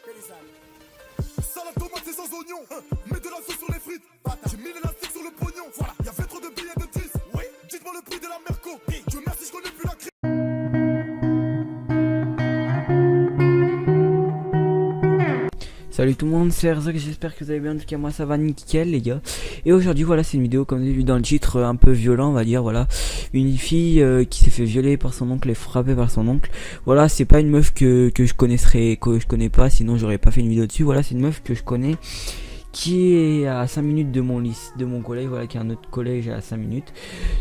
Salade tomate et sans oignon. Mets de la sauce sur les frites. J'ai mis l'élastique sur le pognon. Voilà, y'avait trop de billets de 10. Oui, dites-moi le prix de la Merco. Dieu merci, je connais plus la crise. Salut tout le monde, c'est Herzog, j'espère que vous allez bien. En tout cas moi ça va nickel les gars. Et aujourd'hui voilà, c'est une vidéo comme vous avez vu dans le titre, un peu violent on va dire. Voilà, une fille qui s'est fait violer par son oncle et frappée par son oncle. Voilà, c'est pas une meuf que je connais pas, sinon j'aurais pas fait une vidéo dessus. Voilà, c'est une meuf que je connais, qui est à 5 minutes de mon lycée, de mon collège. Voilà, qui est un autre collège à 5 minutes.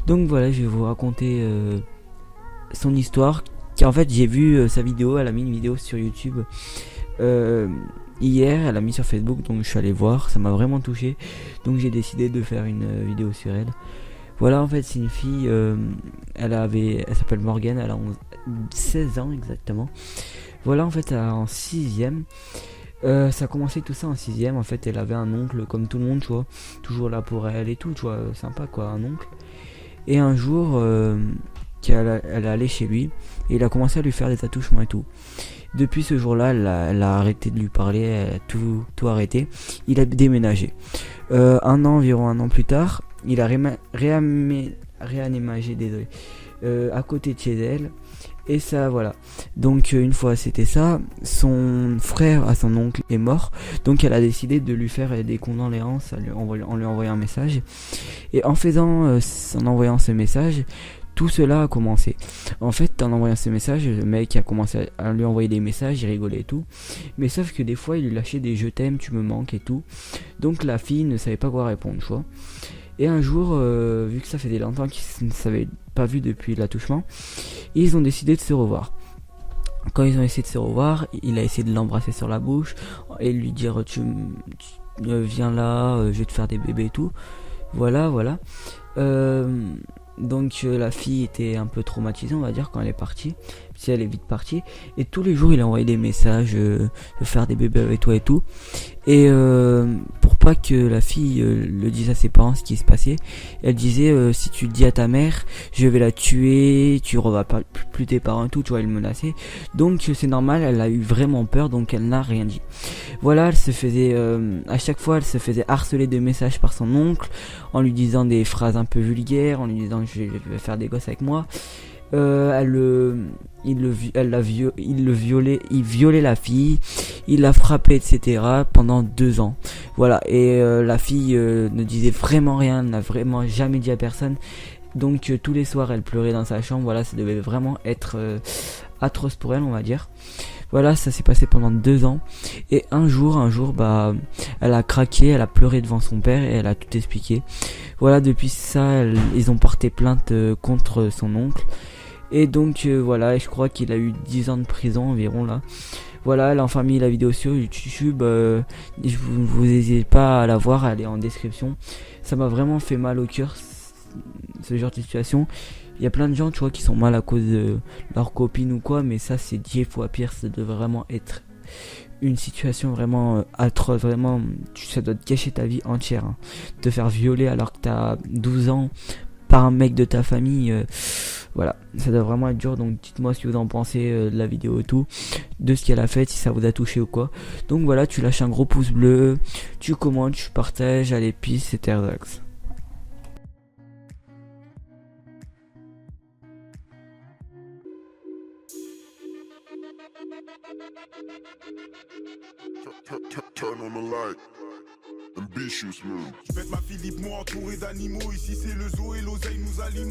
Donc voilà, je vais vous raconter son histoire. En fait j'ai vu sa vidéo, elle a mis une vidéo sur YouTube hier, elle a mis sur Facebook, donc je suis allé voir, ça m'a vraiment touché, donc j'ai décidé de faire une vidéo sur elle. Voilà, en fait c'est une fille, elle s'appelle Morgane, elle a 16 ans exactement. Voilà, en fait elle est en 6ème. Ça a commencé tout ça en 6ème. En fait elle avait un oncle comme tout le monde, tu vois, toujours là pour elle et tout, tu vois, sympa quoi, un oncle. Et un jour elle est allée chez lui et il a commencé à lui faire des attouchements et tout. Depuis ce jour-là, elle a arrêté de lui parler, elle a tout arrêté. Il a déménagé. Environ un an plus tard, il a réaménagé, désolé, à côté de chez elle. Et ça, voilà. Donc une fois c'était ça, son frère à son oncle est mort. Donc elle a décidé de lui faire des condoléances en lui envoyant un message. Et en envoyant ce message, tout cela a commencé. En fait, en envoyant ce message, le mec a commencé à lui envoyer des messages, il rigolait et tout. Mais sauf que des fois, il lui lâchait des je t'aime, tu me manques et tout. Donc la fille ne savait pas quoi répondre, tu vois. Et un jour, vu que ça faisait longtemps qu'ils ne s'avaient pas vu depuis l'attouchement, ils ont décidé de se revoir. Quand ils ont essayé de se revoir, il a essayé de l'embrasser sur la bouche et lui dire tu viens là, je vais te faire des bébés et tout. Voilà. Donc la fille était un peu traumatisée on va dire quand elle est partie, si elle est vite partie. Et tous les jours il a envoyé des messages, de faire des bébés avec toi et tout. Et pour pas que la fille le dise à ses parents ce qui se passait, elle disait si tu le dis à ta mère, je vais la tuer, tu revois plus tes parents et tout, tu vois, elle menaçait. Donc c'est normal, elle a eu vraiment peur, donc elle n'a rien dit. Voilà, elle se faisait à chaque fois elle se faisait harceler de messages par son oncle, en lui disant des phrases un peu vulgaires, en lui disant je vais faire des gosses avec moi. Il violait la fille, il l'a frappée, etc. pendant 2 ans. Voilà, et la fille ne disait vraiment rien, n'a vraiment jamais dit à personne. Donc tous les soirs elle pleurait dans sa chambre. Voilà, ça devait vraiment être atroce pour elle on va dire. Voilà, ça s'est passé pendant 2 ans. Et un jour, bah, elle a craqué, elle a pleuré devant son père et elle a tout expliqué. Voilà, depuis ça, ils ont porté plainte contre son oncle. Et donc voilà, je crois qu'il a eu 10 ans de prison environ là. Voilà, elle a enfin mis la vidéo sur YouTube. Vous n'hésitez pas à la voir, elle est en description. Ça m'a vraiment fait mal au cœur, ce genre de situation. Il y a plein de gens, tu vois, qui sont mal à cause de leur copine ou quoi, mais ça c'est 10 fois pire. Ça doit vraiment être une situation vraiment atroce, vraiment, ça doit te gâcher ta vie entière, hein. Te faire violer alors que t'as 12 ans par un mec de ta famille, voilà, ça doit vraiment être dur. Donc dites-moi ce que vous en pensez de la vidéo et tout, de ce qu'elle a fait, si ça vous a touché ou quoi. Donc voilà, tu lâches un gros pouce bleu, tu commentes, tu partages, allez peace, c'était Herzax. Turn on the light. Ambitious move. Faites ma Philippe, moi entouré d'animaux. Ici c'est le zoo et l'oseille nous alimente.